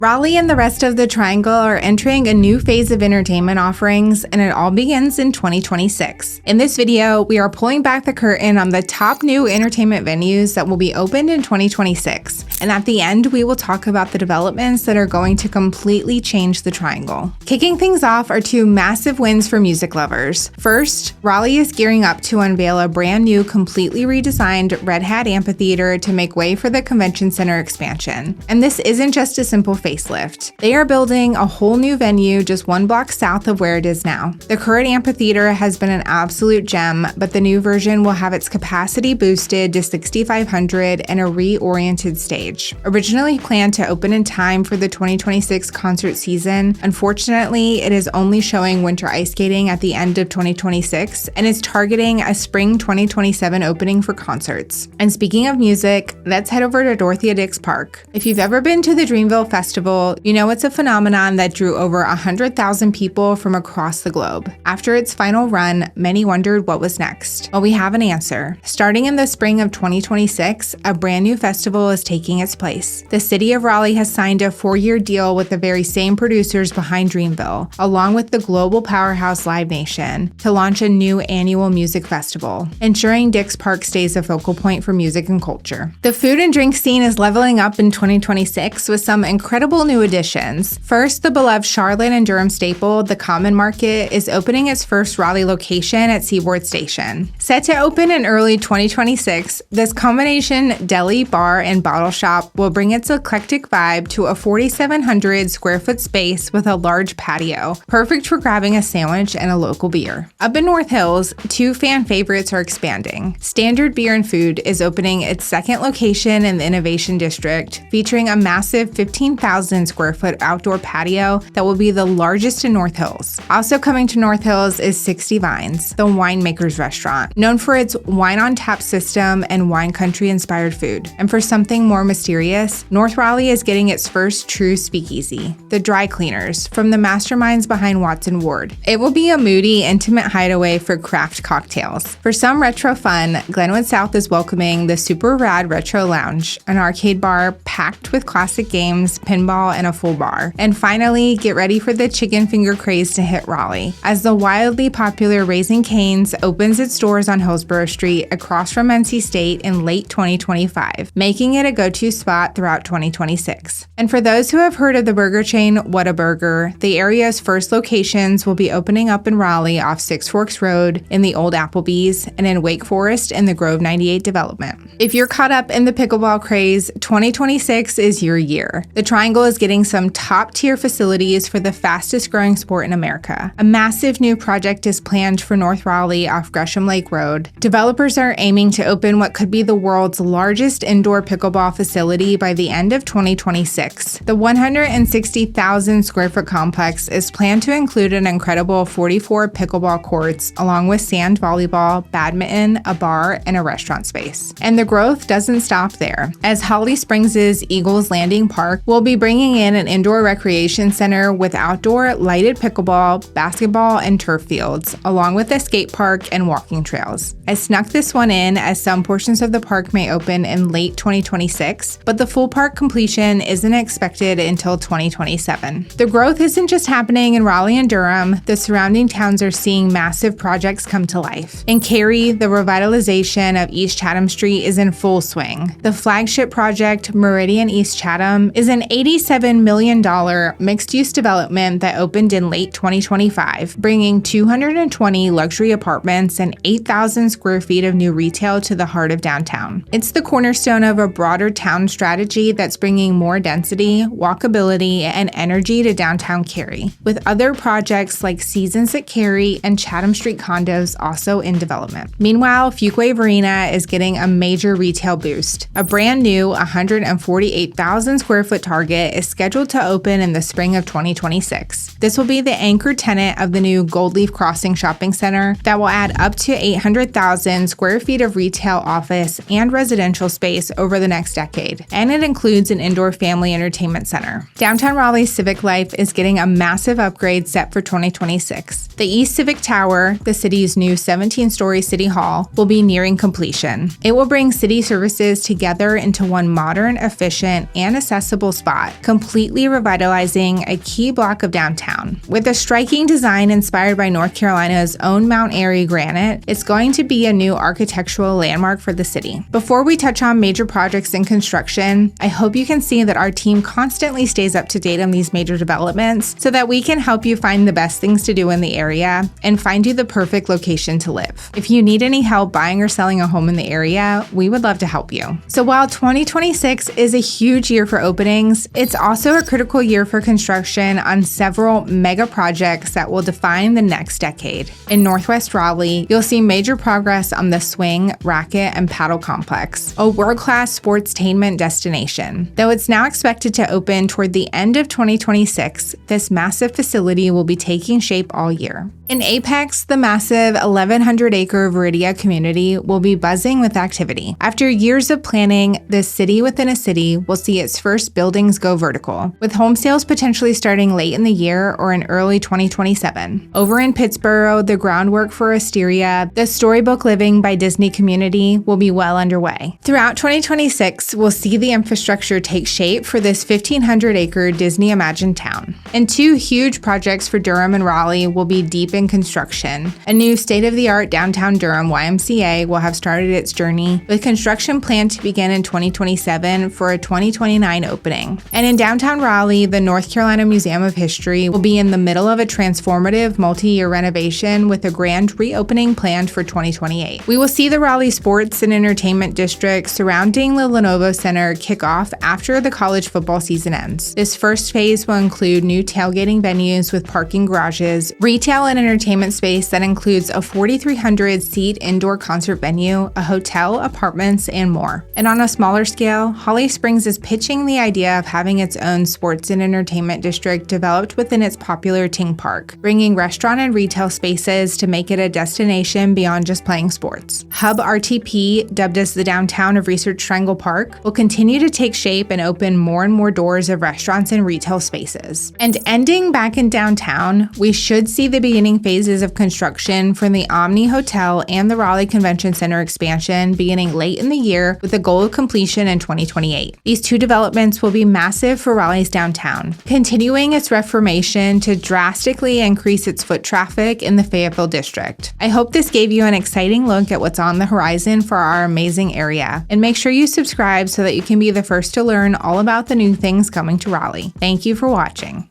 Raleigh and the rest of the Triangle are entering a new phase of entertainment offerings, and it all begins in 2026. In this video, we are pulling back the curtain on the top new entertainment venues that will be opened in 2026. And at the end, we will talk about the developments that are going to completely change the Triangle. Kicking things off are two massive wins for music lovers. First, Raleigh is gearing up to unveil a brand new, completely redesigned Red Hat Amphitheater to make way for the Convention Center expansion. And this isn't just a simple facelift. They are building a whole new venue just one block south of where it is now. The current amphitheater has been an absolute gem, but the new version will have its capacity boosted to 6,500 and a reoriented stage. Originally planned to open in time for the 2026 concert season, unfortunately, it is only showing winter ice skating at the end of 2026 and is targeting a spring 2027 opening for concerts. And speaking of music, let's head over to Dorothea Dix Park. If you've ever been to the Dreamville Festival, you know it's a phenomenon that drew over 100,000 people from across the globe. After its final run, many wondered what was next. Well, we have an answer. Starting in the spring of 2026, a brand new festival is taking its place. The city of Raleigh has signed a 4-year deal with the very same producers behind Dreamville, along with the global powerhouse Live Nation, to launch a new annual music festival, ensuring Dix Park stays a focal point for music and culture. The food and drink scene is leveling up in 2026 with some incredible new additions. First, the beloved Charlotte and Durham staple, the Common Market, is opening its first Raleigh location at Seaboard Station. Set to open in early 2026, this combination deli, bar, and bottle shop will bring its eclectic vibe to a 4,700 square foot space with a large patio, perfect for grabbing a sandwich and a local beer. Up in North Hills, two fan favorites are expanding. Standard Beer and Food is opening its second location in the Innovation District, featuring a massive 15,000 square foot outdoor patio that will be the largest in North Hills. Also coming to North Hills is 60 Vines, the winemaker's restaurant, known for its wine on tap system and wine country inspired food. And for something more mysterious, North Raleigh is getting its first true speakeasy, the Dry Cleaners, from the masterminds behind Watson Ward. It will be a moody, intimate hideaway for craft cocktails. For some retro fun, Glenwood South is welcoming the Super Rad Retro Lounge, an arcade bar packed with classic games, pinball, and a full bar. And finally, get ready for the chicken finger craze to hit Raleigh, as the wildly popular Raising Cane's opens its doors on Hillsborough Street across from NC State in late 2025, making it a go-to spot throughout 2026. And for those who have heard of the burger chain Whataburger, the area's first locations will be opening up in Raleigh off Six Forks Road, in the old Applebee's, and in Wake Forest in the Grove 98 development. If you're caught up in the pickleball craze, 2026 is your year. The Triangle is getting some top-tier facilities for the fastest-growing sport in America. A massive new project is planned for North Raleigh off Gresham Lake Road. Developers are aiming to open what could be the world's largest indoor pickleball facility by the end of 2026. The 160,000 square foot complex is planned to include an incredible 44 pickleball courts, along with sand volleyball, badminton, a bar, and a restaurant space. And the growth doesn't stop there, as Holly Springs' Eagles Landing Park will be bringing in an indoor recreation center with outdoor lighted pickleball, basketball, and turf fields, along with a skate park and walking trails. I snuck this one in as some portions of the park may open in late 2026, but the full park completion isn't expected until 2027. The growth isn't just happening in Raleigh and Durham, the surrounding towns are seeing massive projects come to life. In Cary, the revitalization of East Chatham Street is in full swing. The flagship project, Meridian East Chatham, is an $87 million mixed-use development that opened in late 2025, bringing 220 luxury apartments and 8,000 square feet of new retail to the heart of downtown. It's the cornerstone of a broader town strategy that's bringing more density, walkability, and energy to downtown Cary, with other projects like Seasons at Cary and Chatham Street condos also in development. Meanwhile, Fuquay-Varina is getting a major retail boost. A brand new 148,000 square foot Target is scheduled to open in the spring of 2026. This will be the anchor tenant of the new Gold Leaf Crossing Shopping Center that will add up to 800,000 square feet of retail, office, and residential space over the next decade, and it includes an indoor family entertainment center. Downtown Raleigh's Civic Life is getting a massive upgrade set for 2026. The East Civic Tower, the city's new 17-story city hall, will be nearing completion. It will bring city services together into one modern, efficient, and accessible spot, spot, completely revitalizing a key block of downtown. With a striking design inspired by North Carolina's own Mount Airy granite, it's going to be a new architectural landmark for the city. Before we touch on major projects in construction, I hope you can see that our team constantly stays up to date on these major developments so that we can help you find the best things to do in the area and find you the perfect location to live. If you need any help buying or selling a home in the area, we would love to help you. So while 2026 is a huge year for openings, it's also a critical year for construction on several mega projects that will define the next decade. In Northwest Raleigh, you'll see major progress on the Swing, Racket, and Paddle Complex, a world-class sportstainment destination. Though it's now expected to open toward the end of 2026, this massive facility will be taking shape all year. In Apex, the massive 1,100-acre Viridia community will be buzzing with activity. After years of planning, this city within a city will see its first buildings go vertical, with home sales potentially starting late in the year or in early 2027. Over in Pittsboro, the groundwork for Asteria, the storybook living by Disney community, will be well underway. Throughout 2026, we'll see the infrastructure take shape for this 1,500-acre Disney imagined town. And two huge projects for Durham and Raleigh will be deep in construction. A new state-of-the-art downtown Durham YMCA will have started its journey, with construction planned to begin in 2027 for a 2029 opening. And in downtown Raleigh, the North Carolina Museum of History will be in the middle of a transformative multi-year renovation with a grand reopening planned for 2028. We will see the Raleigh Sports and Entertainment District surrounding the Lenovo Center kick off after the college football season ends. This first phase will include new tailgating venues with parking garages, retail and entertainment space that includes a 4,300-seat indoor concert venue, a hotel, apartments, and more. And on a smaller scale, Holly Springs is pitching the idea of having its own sports and entertainment district developed within its popular Ting Park, bringing restaurant and retail spaces to make it a destination beyond just playing sports. Hub RTP, dubbed as the downtown of Research Triangle Park, will continue to take shape and open more and more doors of restaurants and retail spaces. And ending back in downtown, we should see the beginning phases of construction for the Omni Hotel and the Raleigh Convention Center expansion beginning late in the year with a goal of completion in 2028. These two developments will be massive for Raleigh's downtown, continuing its reformation to drastically increase its foot traffic in the Fayetteville district. I hope this gave you an exciting look at what's on the horizon for our amazing area, and make sure you subscribe so that you can be the first to learn all about the new things coming to Raleigh. Thank you for watching.